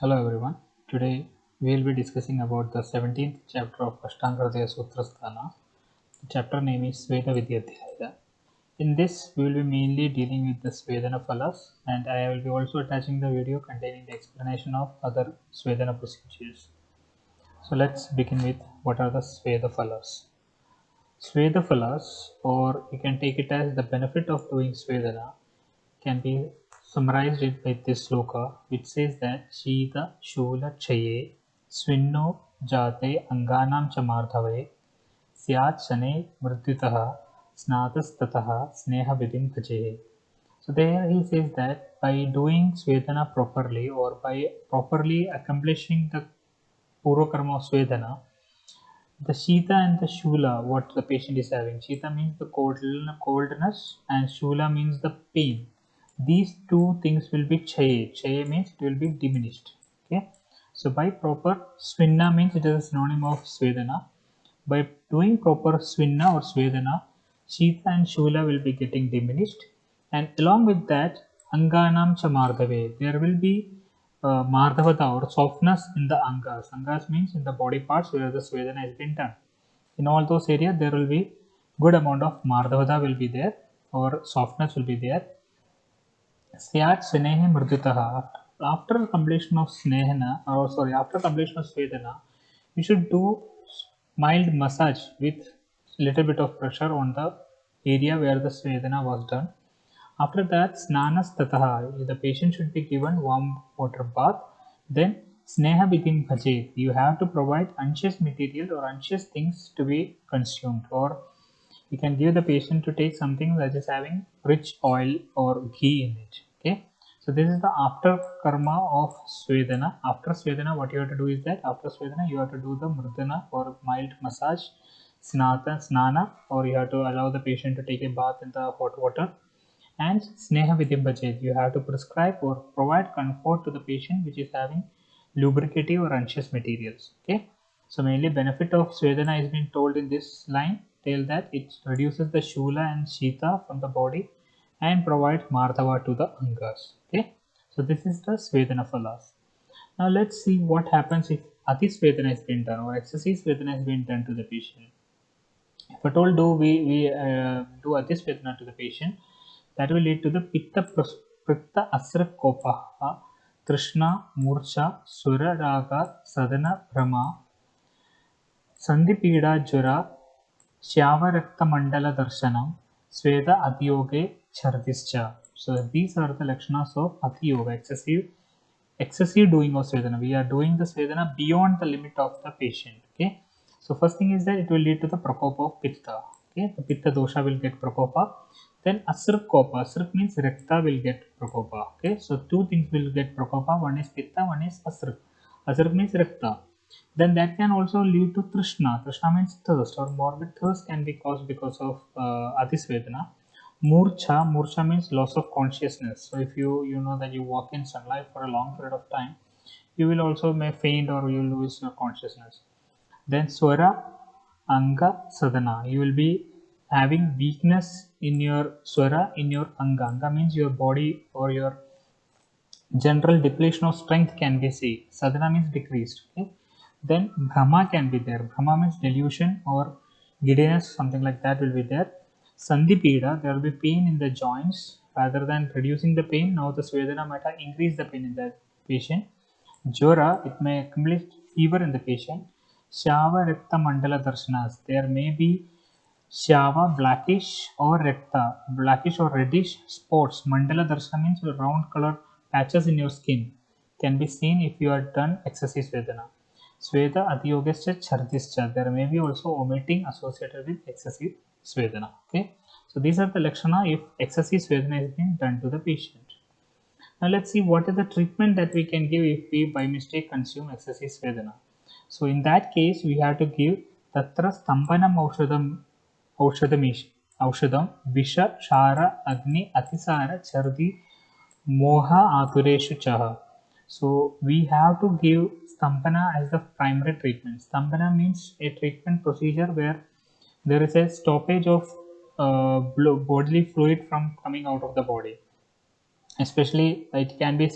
Hello everyone. Today we will be discussing about the 17th chapter of Ashtanga Hridaya Sutrasthana. The chapter name is Sveda Vidyadhyaya. In this, we will be mainly dealing with the Svedana Phalas, and I will be also attaching the video containing the explanation of other Svedana procedures. So let's begin with what are the Sveda Phalas. Sveda Phalas, or you can take it as the benefit of doing Svedana, can be summarized it by this sloka, which says that Shita Shula Chaye Svinno Jate Anganam Chamardhave Syat Shane Mrityutaha Snatastataha Sneha Vidim Bhajehe. So there he says that by doing Svedana properly or by properly accomplishing the Purvakarma of Svedana, the Shita and the Shula, what the patient is having. Shita means the coldness and Shula means the pain. These two things will be Chaye. Chaye means it will be diminished. Okay. So by proper Svinna means it is a synonym of Svedana. By doing proper Svinna or Svedana, Shita and Shula will be getting diminished. And along with that, Anganam Chamardhave, there will be Mardhavata or softness in the Angas. Angas means in the body parts where the Svedana has been done. In all those areas, there will be good amount of Mardhavata will be there or softness will be there. Syat Snehe Mridutaha. After completion of Snehana, or sorry, after completion of Svedana, you should do mild massage with little bit of pressure on the area where the Svedana was done. After that, Snanas Tataha, the patient should be given warm water bath. Then, Sneha Vidim Bhajet, you have to provide unctuous material or unctuous things to be consumed, or you can give the patient to take something that is having rich oil or ghee in it. Okay, so this is the after karma of Svedana. After Svedana, what you have to do is that after Svedana you have to do the mridana or mild massage, snana, or you have to allow the patient to take a bath in the hot water. And Sneha Vidim Bhajet, you have to prescribe or provide comfort to the patient which is having lubricative or unctuous materials. Okay, so mainly benefit of Svedana is being told in this line. Tell that it reduces the Shula and Shita from the body and provides Mardhava to the Angas. Okay, so this is the Svedana Phalas. Now let's see what happens if Ati Svedana has been done or excessive Svedana has been done to the patient. If at all do Adhisvedana to the patient, that will lead to the Pitta Asra Kopaha, Trishna, Murcha, Sura Raga, Sadhana Brahma, Sandipida Jura, Shyavarakta Mandala Darshanam, Sweda Adiyoge Chardischa. So these are the Lakshanas of Ati Yoga, excessive doing of Svedana. We are doing the Svedana beyond the limit of the patient. Okay. So first thing is that it will lead to the Prakopa of Pitta. Okay. The Pitta dosha will get Prakopa. Then Asruk Kopa. Asruk means Rekta will get Prakopa. Okay. So two things will get Prakopa. One is Pitta, one is Asruk. Asruk means Rekta. Then that can also lead to Trishna. Trishna means thirst or morbid thirst can be caused because of Atisvedana. Murcha means loss of consciousness. So if you know that you walk in sunlight for a long period of time, you will also may faint or you will lose your consciousness. Then Swara Anga Sadhana. You will be having weakness in your Swara, in your Anga. Anga means your body or your general depletion of strength can be seen. Sadhana means decreased. Okay? Then Brahma can be there. Brahma means delusion or giddiness, something like that will be there. Sandipida, there will be pain in the joints. Rather than reducing the pain, now the Svedana might have increased the pain in the patient. Jora, it may accumulate fever in the patient. Shava Rekta Mandala Darshanas, there may be Shava blackish or recta, blackish or reddish spots. Mandala darsana means round colored patches in your skin can be seen if you are done excessive Svedana. Sveda Adiyogascha Chardischa. There may be also vomiting associated with excessive Svedana. Okay. So these are the Lakshana if excessive Svedana is being done to the patient. Now let's see what is the treatment that we can give if we by mistake consume excessive Svedana. So in that case, we have to give Tatra Stampanam Aushadamish Aushadam Visha Shara Agni Atisara Chardi Moha Atureshu Chaha. So we have to give Stampana as the primary treatment. Stampana means a treatment procedure where there is a stoppage of bodily fluid from coming out of the body. Especially it can be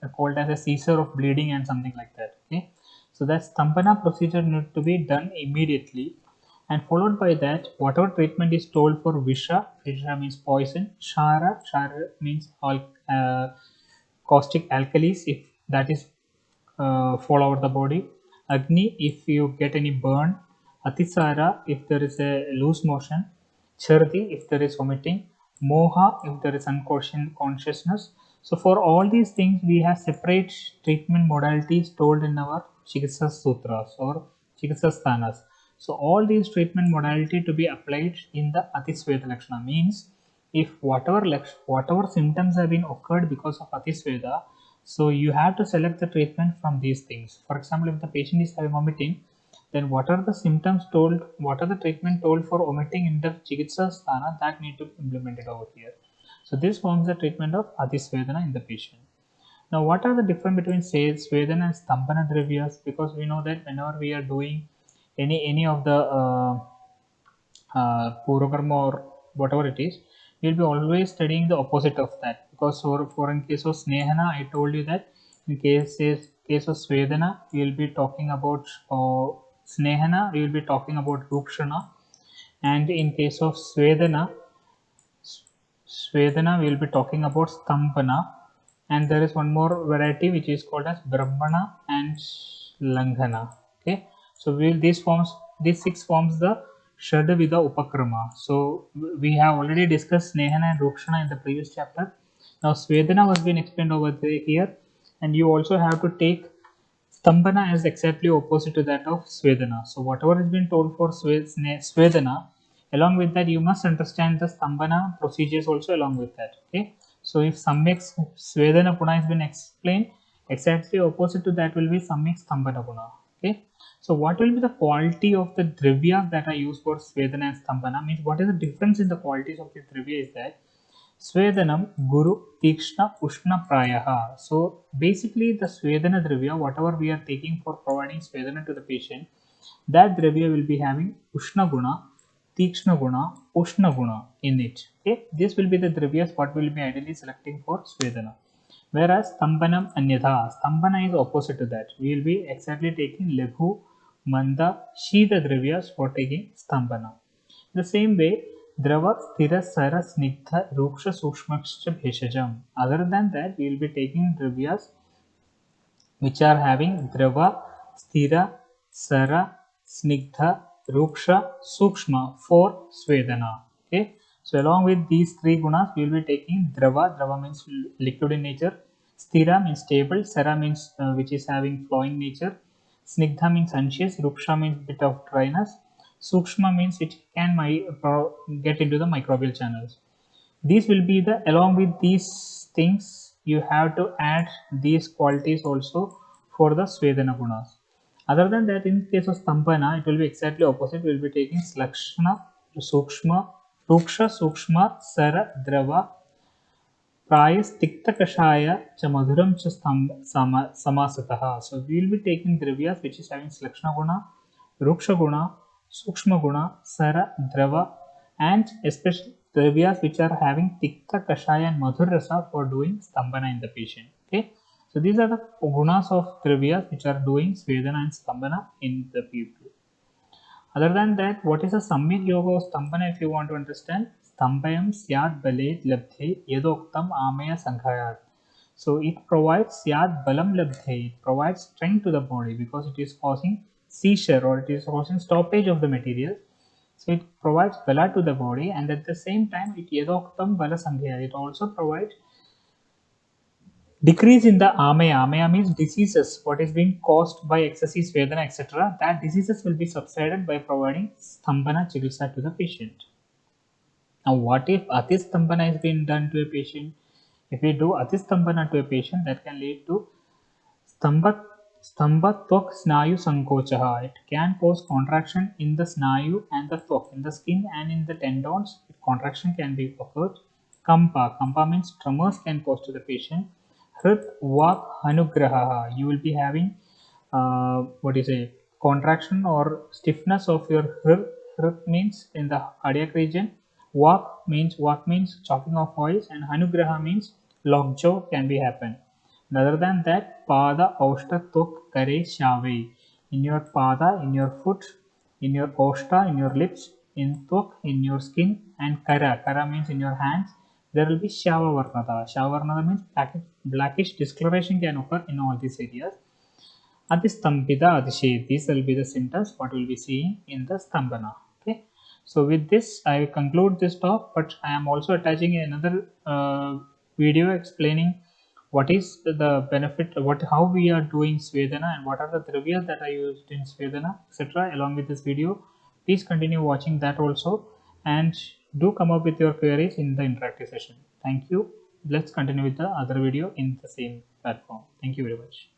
called as a seizure of bleeding and something like that. Okay, so that Stambhana procedure need to be done immediately, and followed by that, whatever treatment is told for Visha, Visha means poison, Shara, Shara means all caustic alkalis if that is fall over the body, Agni if you get any burn, Atisara if there is a loose motion, Chardi if there is vomiting, Moha if there is unconsciousness. So for all these things we have separate treatment modalities told in our Chikitsa Sutras or Chikitsa Sthanas. So all these treatment modality to be applied in the Atisveda Lakshana means if whatever symptoms have been occurred because of Atisveda, so you have to select the treatment from these things. For example, if the patient is having vomiting, then what are the symptoms told, what are the treatment told for vomiting in the Chikitsa Sthana that need to be implemented over here. So this forms the treatment of Atisvedana in the patient. Now what are the difference between Svedana and Stambhana Dravyas? Because we know that whenever we are doing any of the Purakarma or whatever it is, we will be always studying the opposite of that. Because for in case of Snehana, I told you that in case of Svedana, we will be talking about Snehana, we will be talking about Rukshana, and in case of Svedana, we will be talking about Stambhana, and there is one more variety which is called as Brahmana and Langhana. Okay, so these six forms the Shadavida Upakrama. So we have already discussed Snehana and Rukshana in the previous chapter. Now Svedana was being explained over here, and you also have to take Stambhana is exactly opposite to that of Svedana. So whatever has been told for Svedana, along with that you must understand the Stambhana procedures also along with that. Okay. So if Samyak Svedana Guna has been explained, exactly opposite to that will be Samyak Stambhana Guna. Okay. So what will be the quality of the Dravya that are used for Svedana and Stambhana? Means what is the difference in the qualities of the Dravya is that Swedanam Guru Tikshna Ushna Prayaha. So basically the Svedana Dravya, whatever we are taking for providing Svedana to the patient, that Dravya will be having Ushna Guna, Tikshna Guna, Ushna Guna in it. Okay, this will be the Dravyas what we will be ideally selecting for Svedana. Whereas Stambhanam Anyatha, Stambhana is opposite to that. We will be exactly taking Laghu, Manda, Shita Dravyas for taking Stambhana. The same way, Drava, Sthira, Sara, Snigdha, Ruksha, Sukshmaksha, Bheshajam. Other than that, we will be taking Dravyas which are having Drava, Sthira, Sara, Snigdha, Ruksha, Sukshma for Svedana. Okay. So along with these three gunas, we will be taking Drava. Drava means liquid in nature. Sthira means stable. Sara means which is having flowing nature. Snigdha means anxious. Ruksha means bit of dryness. Sukshma means it can get into the microbial channels. These will be the along with these things you have to add these qualities also for the Svedana Gunas. Other than that, in case of Stambhana, it will be exactly opposite. We will be taking Slakshna, Sukshma, Ruksha, Sukshma, Sara, Drava, Prayastiktakashaya cha madhuram cha samasataha. So we will be taking dravyas which is having Slakshna Guna, Ruksha Guna, Sukshma Guna, Sara, Drava, and especially dravyas which are having Tikta, Kashaya and Madhur Rasa for doing Stambhana in the patient. Okay. So these are the gunas of dravyas which are doing Svedana and Stambhana in the people. Other than that, what is a Samyak Yoga of Stambhana if you want to understand? Stambhayam Syad Balet Labdhe Yadoktam Amaya Sankhayat. So it provides Syad Balam Labdhe, it provides strength to the body because it is causing seizure or it is causing stoppage of the material. So it provides Bala to the body and at the same time it Yadoktam Bala Sankhayat. It also provides decrease in the amaya. Amaya means diseases, what is being caused by excessive Vedana, etc. That diseases will be subsided by providing Stambhana Chikitsa to the patient. Now, what if Atistambhana is being done to a patient? If we do Atistambhana to a patient, that can lead to Stambhatvak Snayu Sankochaha. It can cause contraction in the Snayu and the Tvak, in the skin and in the tendons. Contraction can be occurred. Kampa. Kampa means tremors can cause to the patient. Hrit Vak Hanugraha. You will be having what is a contraction or stiffness of your hrit. Hrit means in the cardiac region. Vak means chopping of voice, and Hanugraha means lockjaw can be happen. And other than that, pada oshta tok kare shave. In your pada, in your foot, in your oshta, in your lips, in tok, in your skin, and kara. Kara means in your hands. There will be shava varnada. Shava varnada means blackish discoloration can occur in all these areas. Adistambhida Adishe. These will be the symptoms what we will be seeing in the Stambhana. Okay. So with this, I will conclude this talk, but I am also attaching another video explaining what is the benefit, how we are doing Svedana and what are the dravyas that are used in Svedana, etc. Along with this video, please continue watching that also, and do come up with your queries in the interactive session. Thank you. Let's continue with the other video in the same platform. Thank you very much.